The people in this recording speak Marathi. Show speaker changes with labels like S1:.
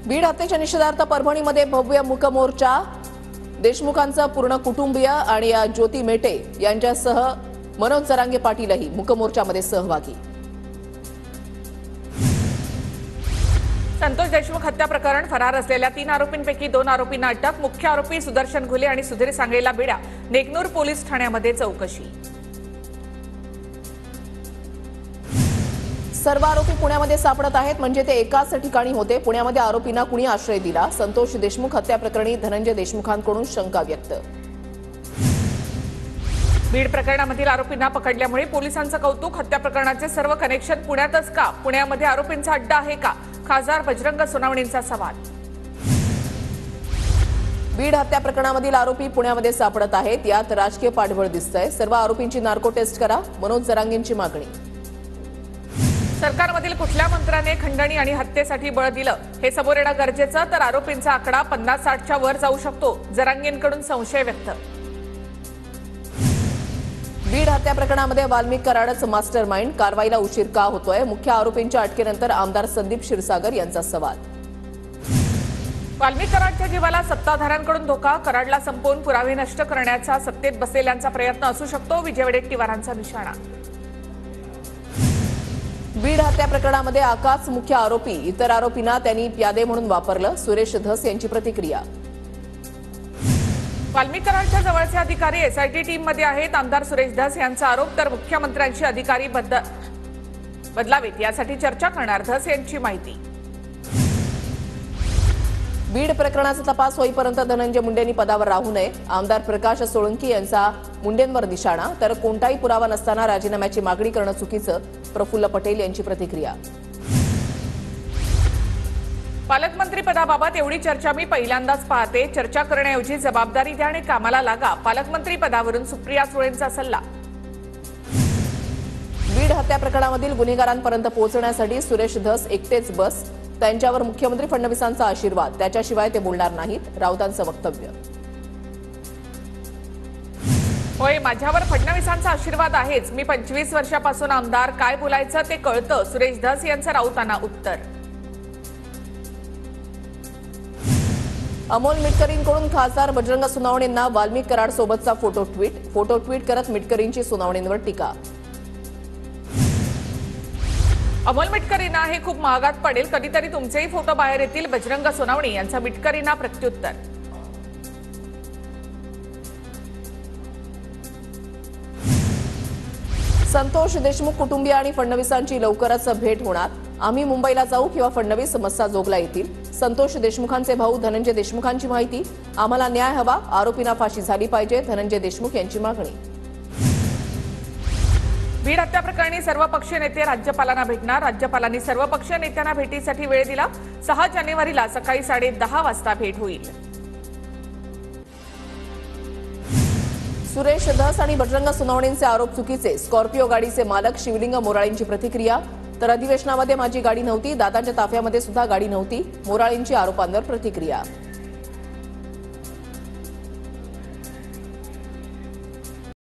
S1: बीड हत्येच्या निषेधार्थ परभणीमध्ये भव्य मूक मोर्चा। देशमुखांचं पूर्ण कुटुंबीय आणि ज्योती मेटे यांच्यासह मनोज जरांगे पाटीलही मूक मोर्चामध्ये सहभागी।
S2: संतोष देशमुख हत्या प्रकरण फरार असलेल्या 3 आरोपींपैकी 2 आरोपींना अटक। मुख्य आरोपी सुदर्शन घुले आणि सुधीर सांगळेला बेड्या। नेकनूर पोलीस ठाण्यामध्ये चौकशी।
S1: सर्व आरोपी पुण्यामध्ये सापडत आहेत, म्हणजे ते एकाच ठिकाणी होते। पुण्यामध्ये आरोपींना कुणी आश्रय दिला? संतोष देशमुख हत्या प्रकरणी धनंजय देशमुखांकडून शंका व्यक्त।
S2: बीड प्रकरणामधील आरोपींना पकडल्यामुळे पोलिसांचं कौतुक। हत्या प्रकरणाचे सर्व कनेक्शन पुण्यातच का? पुण्यामध्ये आरोपींचा अड्डा आहे का? खासदार बजरंग सोनवणेंचा सवाल।
S1: बीड हत्या प्रकरणामधील आरोपी पुण्यामध्ये सापडत आहेत, यात राजकीय पाठबळ दिसतंय। सर्व आरोपींची नार्को टेस्ट करा, मनोज जरांगेंची मागणी।
S2: सरकारमधील कुठल्या मंत्र्याने खंडणी आणि हत्येसाठी बळ दिलं हे समोर येणं गरजेचं, तर आरोपींचा आकडा 50-60च्या वर जाऊ शकतो। जरांगेंकडून संशय व्यक्त।
S1: बीड हत्या प्रकरणामध्ये वाल्मिक कराडच मास्टर माइंड, कारवाईला उशीर का होतोय? मुख्य आरोपींच्या अटकेनंतर आमदार संदीप क्षीरसागर यांचा सवाल।
S2: वाल्मिक कराडच्या जीवाला सत्ताधाऱ्यांकडून धोका। कराडला संपवून पुरावे नष्ट करण्याचा सत्तेत बसलेल्यांचा प्रयत्न असू शकतो। विजय वडेट्टीवारांचा निशाणा।
S1: बीड हत्या प्रकरणामध्ये आकाश मुख्य आरोपी, इतर आरोपींना त्यांनी प्यादे म्हणून वापरलं। सुरेश धस यांची प्रतिक्रिया।
S2: वाल्मिक कराडच्या जवळचे अधिकारी एसआयटी टीममध्ये आहेत। आमदार सुरेश धस यांचा आरोप, तर मुख्यमंत्र्यांची अधिकारी बदलावेत यासाठी चर्चा करणार। धस यांची माहिती।
S1: बीड प्रकरणाचा तपास होईपर्यंत धनंजय मुंडेंनी पदावर राहू नये। आमदार प्रकाश सोळंकी यांचा मुंडेंवर निशाणा, तर कोणताही पुरावा नसताना राजीनाम्याची मागणी करणं चुकीचं। प्रफुल्ल पटेल यांची प्रतिक्रिया।
S2: पालकमंत्री पदाबाबत एवढी चर्चा मी पहिल्यांदाच पाहते। चर्चा करण्याऐवजी जबाबदारी द्या आणि कामाला लागा। पालकमंत्री पदावरून सुप्रिया सुळेंचा सल्ला।
S1: बीड हत्या प्रकरणामधील गुन्हेगारांपर्यंत पोहोचण्यासाठी सुरेश धस एकटेच बस, त्यांच्यावर मुख्यमंत्री फडणवीसांचा आशीर्वाद, त्याच्याशिवाय ते बोलणार नाहीत। राऊतांचं वक्तव्य।
S2: होय, माझ्यावर फडणवीसांचा आशीर्वाद आहेच। मी 25 वर्षापासून आमदार, काय बोलायचं ते कळतं। सुरेश धस यांचं राऊतांना उत्तर।
S1: अमोल मिटकरींकडून खासदार बजरंग सोनवणेंना वाल्मिक कराड सोबतचा फोटो ट्विट करत मिटकरींची सोनवणेंवर टीका।
S2: अमोल मिटकरींना हे खूप महागात पडेल, कधीतरी तुमचेही फोटो बाहेर येतील। बजरंग सोनवणे यांचा मिटकरींना प्रत्युत्तर।
S1: संतोष देशमुख कुटुंबीय आणि फडणवीसांची लवकरच भेट होणार। आम्ही मुंबईला जाऊ किंवा फडणवीस मस्साजोगला येतील। संतोष देशमुखांचे भाऊ धनंजय देशमुखांची माहिती। आम्हाला न्याय हवा, आरोपींना फाशी झाली पाहिजे। धनंजय देशमुख यांची मागणी।
S2: बीड हत्या प्रकरणी सर्व पक्षीय नेते राज्यपालांना भेटणार। राज्यपालांनी सर्व पक्षीय नेत्यांना भेटीसाठी वेळ दिला। 6 जानेवारीला सकाळी 10:30 वाजता भेट होईल।
S1: सुरेश धस आणि बजरंग सोनवणेंचे आरोप चुकीचे। स्कॉर्पिओ गाडीचे मालक शिवलिंग मोराळींची प्रतिक्रिया, तर अधिवेशनामध्ये माझी गाडी नव्हती, दादांच्या ताफ्यामध्ये सुद्धा गाडी नव्हती। मोराळींची आरोपांवर प्रतिक्रिया।